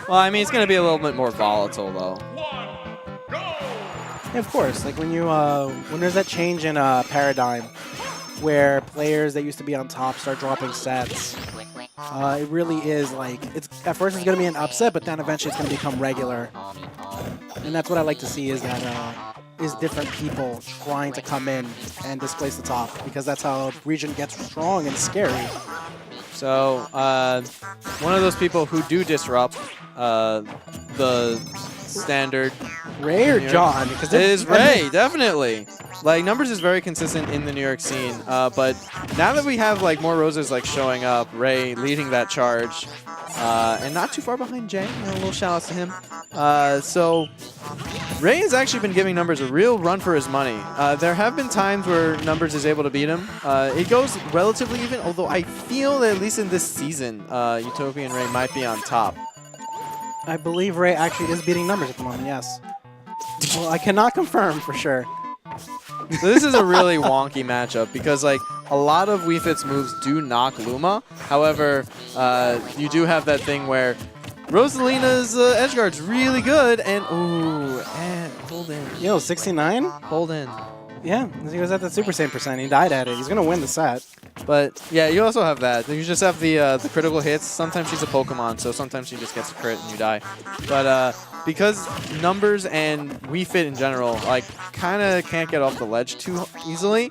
Well, I mean, it's going to be a little bit more volatile, though. Yeah, of course. Like when you when there's that change in paradigm where players that used to be on top start dropping sets, it really is like at first it's going to be an upset, but then eventually it's going to become regular. And that's what I like to see is that is different people trying to come in and displace the top, because that's how region gets strong and scary. So one of those people who do disrupt the standard Ray or John? Because it is Ray, definitely. Like, Numbers is very consistent in the New York scene, but now that we have like more roses like showing up, Ray leading that charge, and not too far behind Jay. A little shout outs to him. So Ray has actually been giving Numbers a real run for his money. There have been times where Numbers is able to beat him. It goes relatively even, although I feel that at least in this season, Utopian Ray might be on top. I believe Ray actually is beating Numbers at the moment, yes. Well, I cannot confirm for sure. So this is a really wonky matchup because like a lot of Wii Fit's moves do knock Luma. However, you do have that thing where Rosalina's edgeguard's really good, and ooh, and hold in. Yo, 69? Hold in. Yeah, he was at the Super Saiyan %. He died at it. He's gonna win the set. But yeah, you also have that. You just have the critical hits. Sometimes she's a Pokemon, so sometimes she just gets a crit and you die. But because Numbers and Wii Fit in general, like, kind of can't get off the ledge too easily,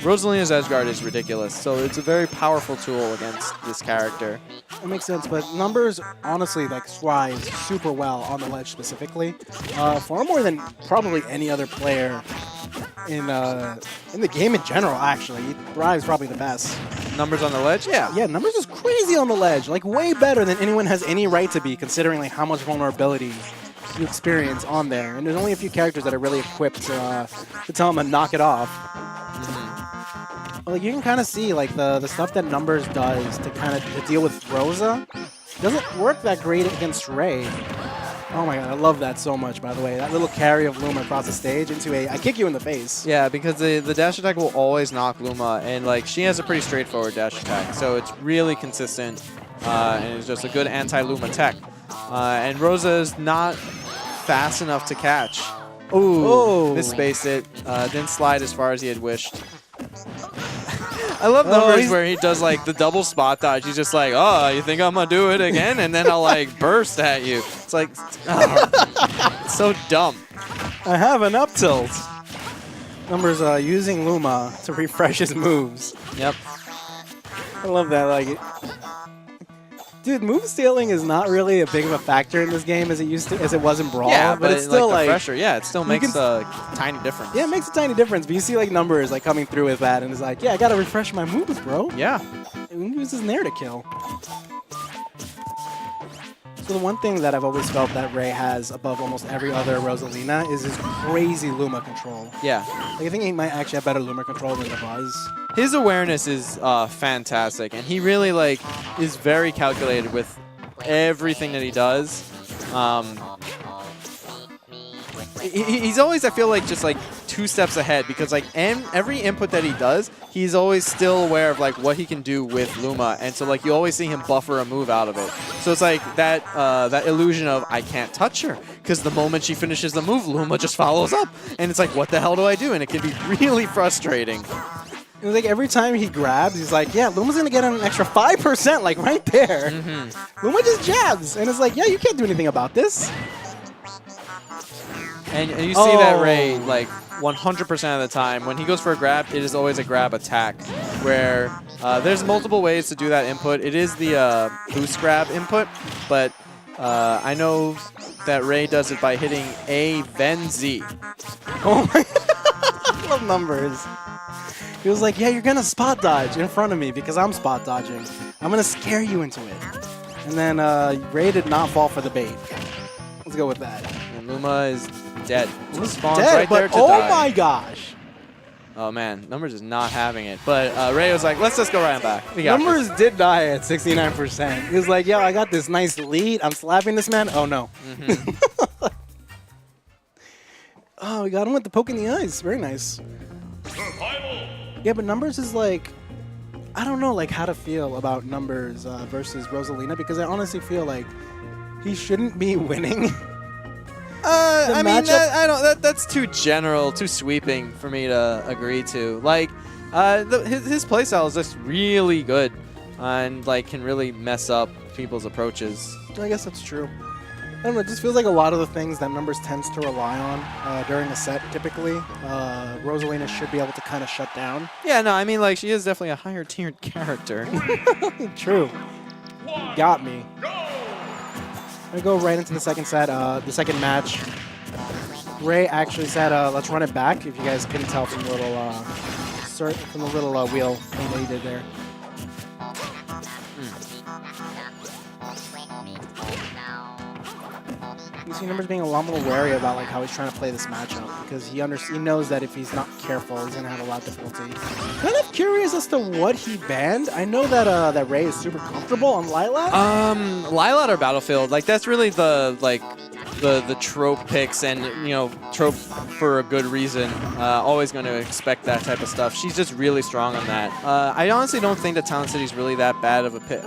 Rosalina's Edgeguard is ridiculous. So it's a very powerful tool against this character. That makes sense, but Numbers honestly like thrives super well on the ledge specifically, far more than probably any other player in the game in general. Actually, he thrives probably the best. Numbers on the ledge, yeah. Yeah, Numbers is crazy on the ledge, like way better than anyone has any right to be, considering like how much vulnerability you experience on there. And there's only a few characters that are really equipped to tell him to knock it off. Like, you can kind of see like the stuff that Numbers does to kind of deal with Rosa doesn't work that great against Ray. Oh my god, I love that so much, by the way. That little carry of Luma across the stage into I kick you in the face. Yeah, because the dash attack will always knock Luma, and like she has a pretty straightforward dash attack, so it's really consistent, and it's just a good anti-Luma tech. And Rosa is not fast enough to catch. Ooh, misspaced it. Didn't slide as far as he had wished. I love Numbers where he does like the double spot dodge. He's just like, oh, you think I'm gonna do it again? And then I'll like burst at you. It's like, oh, it's so dumb. I have an up tilt. Numbers using Luma to refresh his moves. Yep. I love that. Like, dude, move stealing is not really a big of a factor in this game as it was in Brawl. Yeah, but it's still like pressure. Yeah, it still makes a tiny difference. Yeah, it makes a tiny difference. But you see like Numbers like coming through with that, and it's like, yeah, I gotta refresh my moves, bro. Yeah. This is Nair to kill. So the one thing that I've always felt that Ray has above almost every other Rosalina is his crazy Luma control. Yeah. Like, I think he might actually have better Luma control than the Buzz. His awareness is fantastic, and he really like is very calculated with everything that he does. He's always, I feel like, just like 2 steps ahead, because like every input that he does, he's always still aware of like what he can do with Luma, and so like you always see him buffer a move out of it. So it's like that that illusion of I can't touch her, because the moment she finishes the move, Luma just follows up, and it's like, what the hell do I do? And it can be really frustrating. It was like every time he grabs, he's like, yeah, Luma's going to get an extra 5%, like right there. Luma just jabs, and it's like, yeah, you can't do anything about this. And you see that Ray, like, 100% of the time, when he goes for a grab, it is always a grab attack, where there's multiple ways to do that input. It is the boost grab input, but I know that Ray does it by hitting A, then Z. Oh my I love Numbers. He was like, yeah, you're going to spot dodge in front of me because I'm spot dodging. I'm going to scare you into it. And then Ray did not fall for the bait. Let's go with that. And Luma is dead. Luma's spawns dead, right there but to oh die. my gosh. Oh man, Numbers is not having it. But Ray was like, let's just go right and back. We got Numbers did die at 69%. He was like, yo, I got this nice lead. I'm slapping this man. Oh no. Oh, we got him with the poke in the eyes. Very nice. Yeah, but Numbers is like, I don't know like how to feel about Numbers versus Rosalina, because I honestly feel like he shouldn't be winning. I mean, matchup- that's too general, too sweeping for me to agree to. Like, his playstyle is just really good, and like can really mess up people's approaches. I guess that's true. I don't know, it just feels like a lot of the things that Numbers tends to rely on during a set, typically, Rosalina should be able to kind of shut down. Yeah, no, I mean, like, she is definitely a higher tiered character. True. Got me. I'm going to go right into the second set, the second match. Ray actually said, let's run it back, if you guys couldn't tell from the little, wheel thing that he did there. You see Numbers being a lot more wary about like how he's trying to play this matchup because he knows that if he's not careful, he's gonna have a lot of difficulty. Kind of curious as to what he banned. I know that that Ray is super comfortable on Lilat. Lilat or Battlefield, like that's really the trope picks, and you know, trope for a good reason. Always going to expect that type of stuff. She's just really strong on that. I honestly don't think that Talent City's really that bad of a pick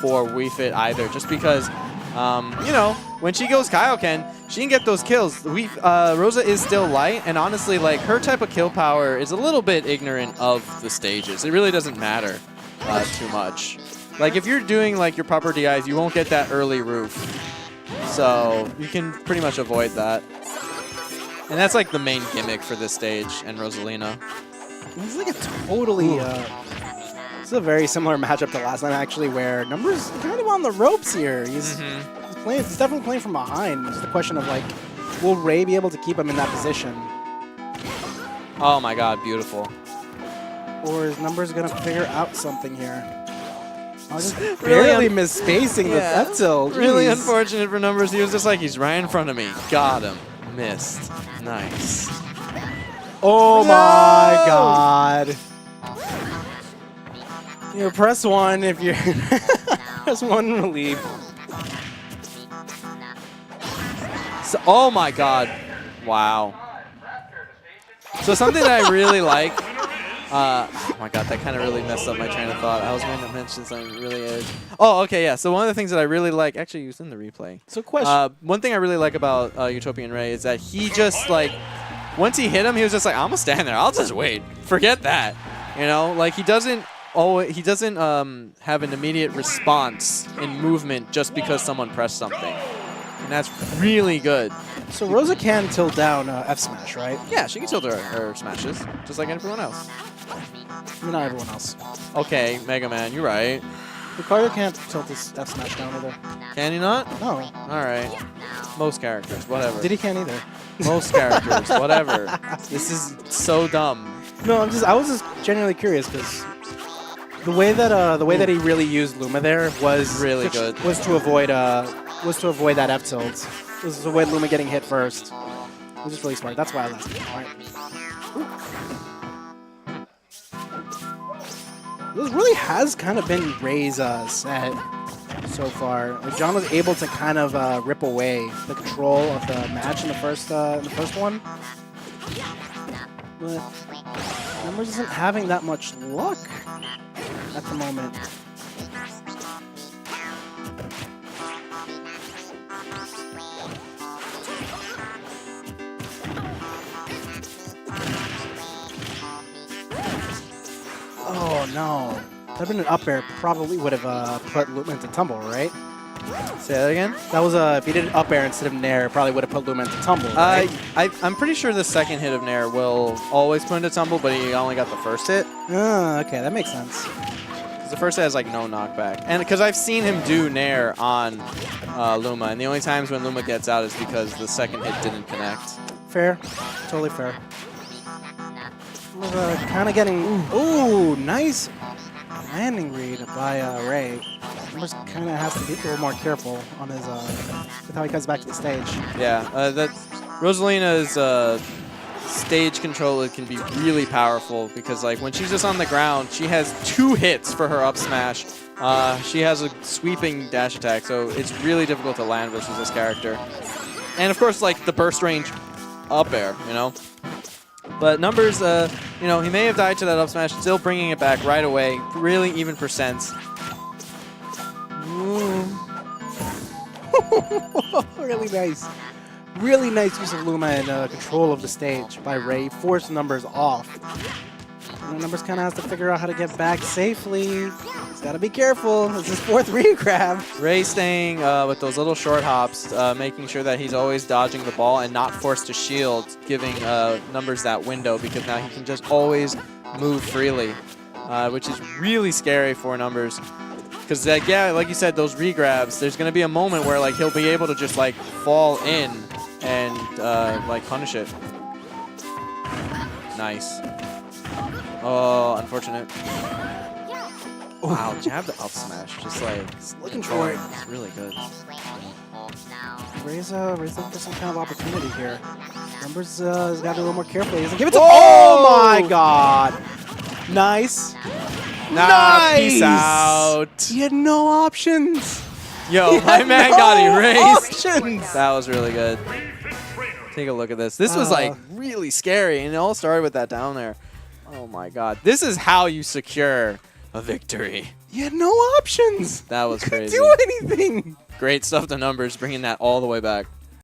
for Wii Fit either, just because. You know, when she goes Kaioken, she can get those kills. Rosa is still light, and honestly, like, her type of kill power is a little bit ignorant of the stages. It really doesn't matter too much. Like, if you're doing, like, your proper DIs, you won't get that early roof. So, you can pretty much avoid that. And that's, like, the main gimmick for this stage and Rosalina. It's like a totally... This is a very similar matchup to last night, actually, where Numbers kind of on the ropes here. He's playing. He's definitely playing from behind. It's the question of like, will Ray be able to keep him in that position? Oh my God, beautiful. Or is Numbers gonna figure out something here? I was just barely misspacing the up tilt. Really unfortunate for Numbers. He was just like, he's right in front of me. Got him. Missed. Nice. Oh my God. You press 1 if you're press 1 relief. So, oh my God. Wow. So something that I really like. Oh my God, that kind of really messed up my train of thought. I was going to mention something really. Oh, okay, yeah. So one of the things that I really like, actually, it was in the replay. So question. One thing I really like about Utopian Ray is that he just like, once he hit him, he was just like, I'm gonna stand there. I'll just wait. Forget that. You know, like he doesn't have an immediate response in movement just because someone pressed something. And that's really good. So Rosa can tilt down F smash, right? Yeah, she can tilt her smashes, just like everyone else. Not everyone else. Okay, Mega Man, you're right. Ricardo can't tilt his F smash down either. Can he not? No. All right. Most characters, whatever. Diddy can't either. Most characters, whatever. This is so dumb. No, I was just genuinely curious because the way that he really used Luma there was really good. Was to avoid that F tilt. Was to avoid Luma getting hit first. It was just really smart. That's why I left it. All right. This really has kind of been Ray's set so far. Like John was able to kind of rip away the control of the match in the first one, but Numbers isn't having that much luck at the moment. Oh no. That'd been an up air, probably would have put Luma into tumble, right? Say that again? That was if he did an up air instead of nair, probably would have put Luma into tumble, right? I'm pretty sure the second hit of nair will always put into tumble, but he only got the first hit. Okay, that makes sense. Because the first hit has like no knockback. And because I've seen him do nair on Luma, and the only times when Luma gets out is because the second hit didn't connect. Fair. Totally fair. Kind of getting... Ooh, nice landing read by Ray. Numbers kind of has to be a little more careful on his with how he comes back to the stage. Yeah, that Rosalina's stage control can be really powerful because like when she's just on the ground, she has 2 hits for her up smash. She has a sweeping dash attack, so it's really difficult to land versus this character. And of course, like the burst range up air, you know. But Numbers, you know, he may have died to that up smash, still bringing it back right away. Really even percents. Really nice. Really nice use of Luma and control of the stage by Ray. Forced Numbers off. And Numbers kind of has to figure out how to get back safely. He's got to be careful. It's his 4th re-grab. Ray staying with those little short hops, making sure that he's always dodging the ball and not forced to shield, giving Numbers that window because now he can just always move freely, which is really scary for Numbers. Because, yeah, like you said, those re-grabs, there's going to be a moment where like he'll be able to just like fall in and like punish it. Nice. Oh, unfortunate. Wow, jab the up smash, just like Looking for it. It's really good. Ray's looking for some kind of opportunity here. Numbers has got to be a little more careful. He doesn't give it to. Whoa! Oh my God! Nice. Nah, peace out. He had no options. Yo, my man got erased. Options. That was really good. Take a look at this. This was like really scary, and it all started with that down there. Oh my God. This is how you secure a victory. He had no options. That was Couldn't crazy. do anything. Great stuff to Numbers, bringing that all the way back.